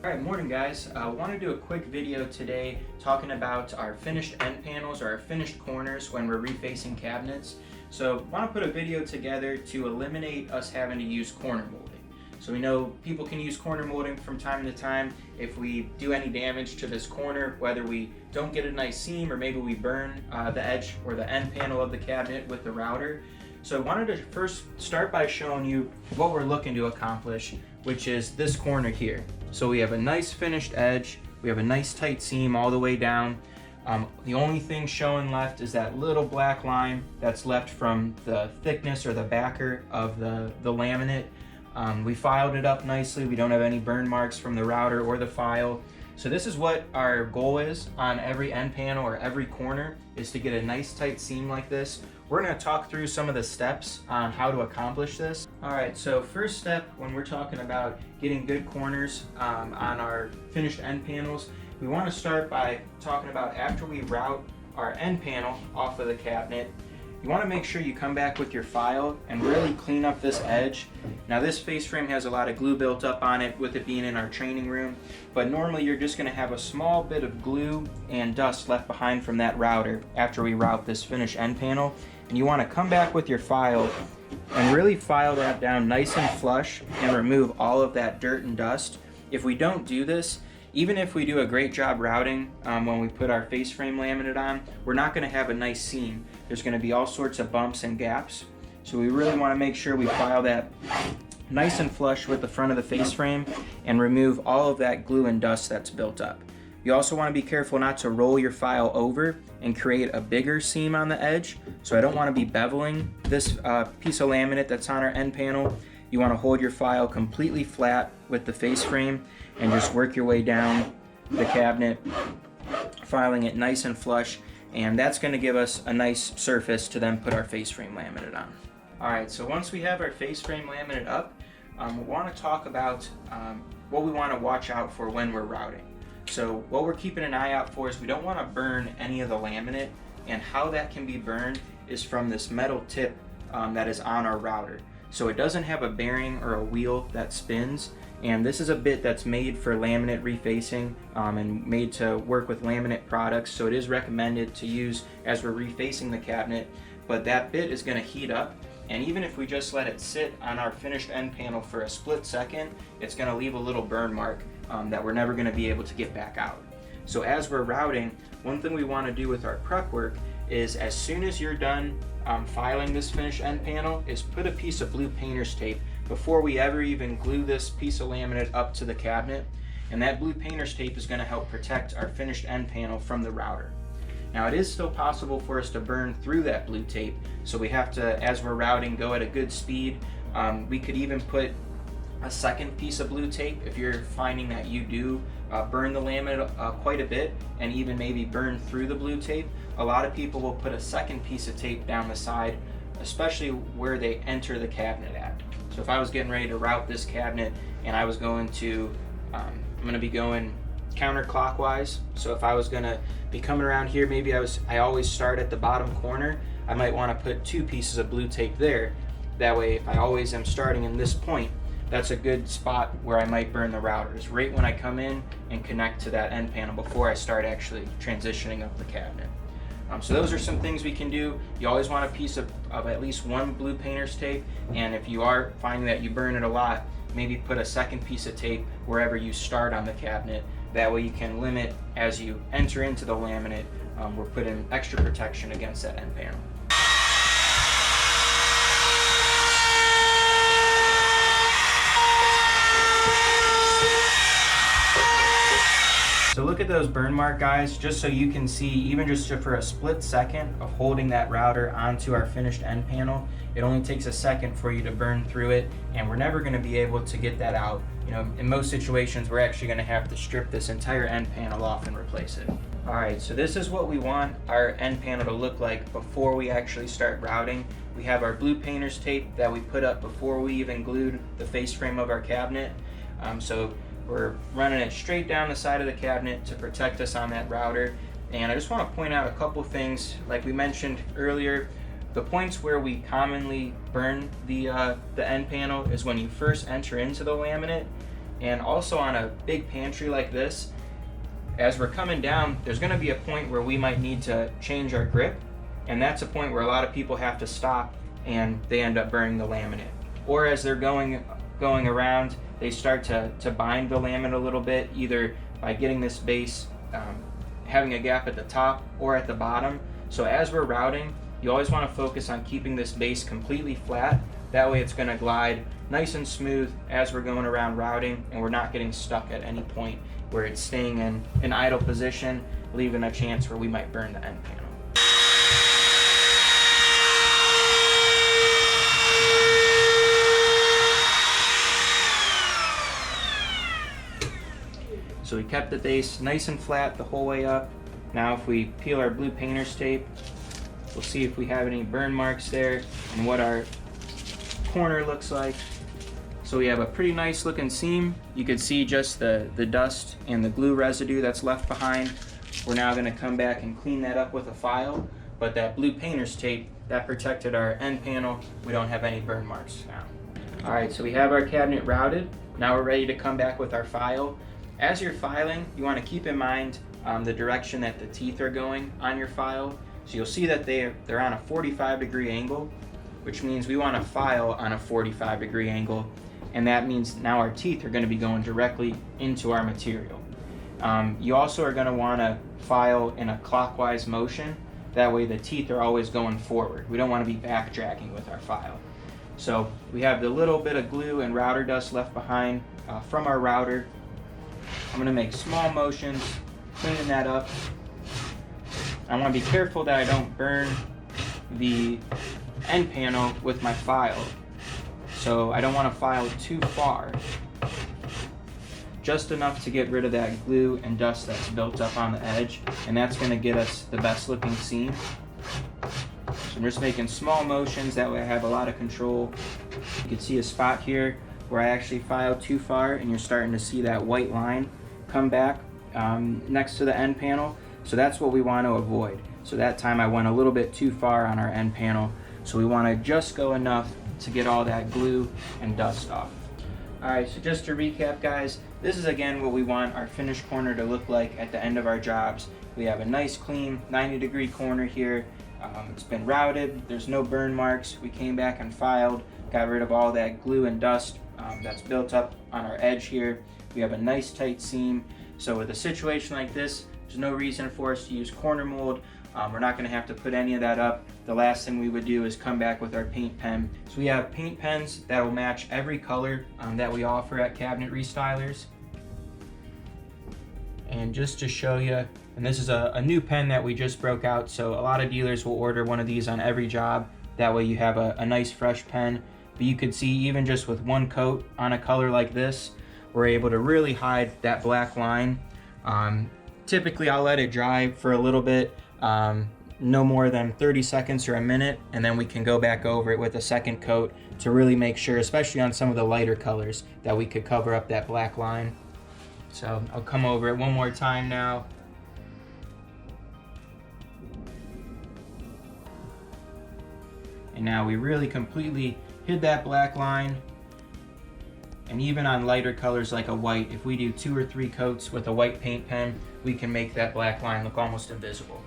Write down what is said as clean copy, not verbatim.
Alright, morning guys. I want to do a quick video today talking about our finished end panels or our finished corners when we're refacing cabinets. So I want to put a video together to eliminate us having to use corner molding. So we know people can use corner molding from time to time if we do any damage to this corner, whether we don't get a nice seam or maybe we burn the edge or the end panel of the cabinet with the router. So I wanted to first start by showing you what we're looking to accomplish, which is this corner here. So we have a nice finished edge, we have a nice tight seam all the way down. The only thing showing left is that little black line that's left from the thickness or the backer of the laminate. We filed it up nicely. We don't have any burn marks from the router or the file. So this is what our goal is on every end panel or every corner, is to get a nice tight seam like this. We're going to talk through some of the steps on how to accomplish this. Alright, so first step when we're talking about getting good corners on our finished end panels, we want to start by talking about after we route our end panel off of the cabinet, you want to make sure you come back with your file and really clean up this edge. Now this face frame has a lot of glue built up on it with it being in our training room, but normally you're just going to have a small bit of glue and dust left behind from that router after we route this finished end panel. And you want to come back with your file and really file that down nice and flush and remove all of that dirt and dust. If we don't do this, even if we do a great job routing when we put our face frame laminate on, we're not going to have a nice seam. There's going to be all sorts of bumps and gaps. So we really want to make sure we file that nice and flush with the front of the face frame and remove all of that glue and dust that's built up. You also want to be careful not to roll your file over and create a bigger seam on the edge. So I don't want to be beveling this piece of laminate that's on our end panel. You want to hold your file completely flat with the face frame and just work your way down the cabinet, filing it nice and flush, and that's going to give us a nice surface to then put our face frame laminate on. Alright, so once we have our face frame laminate up, we want to talk about what we want to watch out for when we're routing. So what we're keeping an eye out for is we don't want to burn any of the laminate, and how that can be burned is from this metal tip that is on our router. So it doesn't have a bearing or a wheel that spins, and this is a bit that's made for laminate refacing and made to work with laminate products, so it is recommended to use as we're refacing the cabinet. But that bit is going to heat up, and even if we just let it sit on our finished end panel for a split second, it's going to leave a little burn mark that we're never going to be able to get back out. So as we're routing, one thing we want to do with our prep work is, as soon as you're done filing this finished end panel, is put a piece of blue painter's tape before we ever even glue this piece of laminate up to the cabinet. And that blue painter's tape is going to help protect our finished end panel from the router. Now it is still possible for us to burn through that blue tape, so we have to, as we're routing, go at a good speed. We could even put a second piece of blue tape if you're finding that you do burn the laminate quite a bit and even maybe burn through the blue tape. A lot of people will put a second piece of tape down the side, especially where they enter the cabinet at. So if I was getting ready to route this cabinet and I was going to, I'm going to be going counterclockwise. So if I was going to be coming around here, maybe I always start at the bottom corner. I might want to put two pieces of blue tape there. That way, if I always am starting in this point, that's a good spot where I might burn the routers, right when I come in and connect to that end panel before I start actually transitioning up the cabinet. So those are some things we can do. You always want a piece of at least one blue painter's tape, and if you are finding that you burn it a lot, maybe put a second piece of tape wherever you start on the cabinet. That way you can limit, as you enter into the laminate, we're putting extra protection against that end panel. So look at those burn mark, guys, just so you can see, even just for a split second of holding that router onto our finished end panel, it only takes a second for you to burn through it, and we're never going to be able to get that out. You know, in most situations, we're actually going to have to strip this entire end panel off and replace it. Alright, so this is what we want our end panel to look like before we actually start routing. We have our blue painter's tape that we put up before we even glued the face frame of our cabinet. So we're running it straight down the side of the cabinet to protect us on that router. And I just want to point out a couple things. Like we mentioned earlier, the points where we commonly burn the end panel is when you first enter into the laminate And also on a big pantry like this, as we're coming down, there's going to be a point where we might need to change our grip, and that's a point where a lot of people have to stop and they end up burning the laminate. Or as they're going around, they start to bind the laminate a little bit, either by getting this base having a gap at the top or at the bottom. So as we're routing, you always want to focus on keeping this base completely flat. That way it's going to glide nice and smooth as we're going around routing, and we're not getting stuck at any point where it's staying in an idle position, leaving a chance where we might burn the end panel. So we kept the base nice and flat the whole way up. Now if we peel our blue painter's tape, we'll see if we have any burn marks there and what our corner looks like. So we have a pretty nice looking seam. You can see just the dust and the glue residue that's left behind. We're now going to come back and clean that up with a file, but that blue painter's tape, that protected our end panel. We don't have any burn marks now. Alright, so we have our cabinet routed. Now we're ready to come back with our file. As you're filing, you want to keep in mind the direction that the teeth are going on your file. So you'll see that they're on a 45-degree angle, which means we want to file on a 45-degree angle, and that means now our teeth are going to be going directly into our material. You also are going to want to file in a clockwise motion. That way the teeth are always going forward. We don't want to be backtracking with our file. So we have the little bit of glue and router dust left behind from our router. I'm going to make small motions, cleaning that up. I want to be careful that I don't burn the end panel with my file. So I don't want to file too far. Just enough to get rid of that glue and dust that's built up on the edge, and that's going to get us the best looking seam. So I'm just making small motions, that way I have a lot of control. You can see a spot here where I actually filed too far, and you're starting to see that white line come back next to the end panel. So that's what we want to avoid. So that time I went a little bit too far on our end panel. So we want to just go enough to get all that glue and dust off. Alright, so just to recap, guys, this is again what we want our finished corner to look like at the end of our jobs. We have a nice clean 90-degree corner here. It's been routed, there's no burn marks. We came back and filed, got rid of all that glue and dust that's built up on our edge here. We have a nice tight seam. So with a situation like this, there's no reason for us to use corner mold. We're not going to have to put any of that up. The last thing we would do is come back with our paint pen. So we have paint pens that will match every color that we offer at Cabinet Restylers. And just to show you, and this is a new pen that we just broke out, so a lot of dealers will order one of these on every job. That way you have a nice fresh pen. But you could see even just with one coat on a color like this, we're able to really hide that black line. Typically I'll let it dry for a little bit, no more than 30 seconds or a minute, and then we can go back over it with a second coat to really make sure, especially on some of the lighter colors, that we could cover up that black line. So I'll come over it one more time now. And now we really completely hid that black line. And even on lighter colors like a white, if we do 2 or 3 coats with a white paint pen, we can make that black line look almost invisible.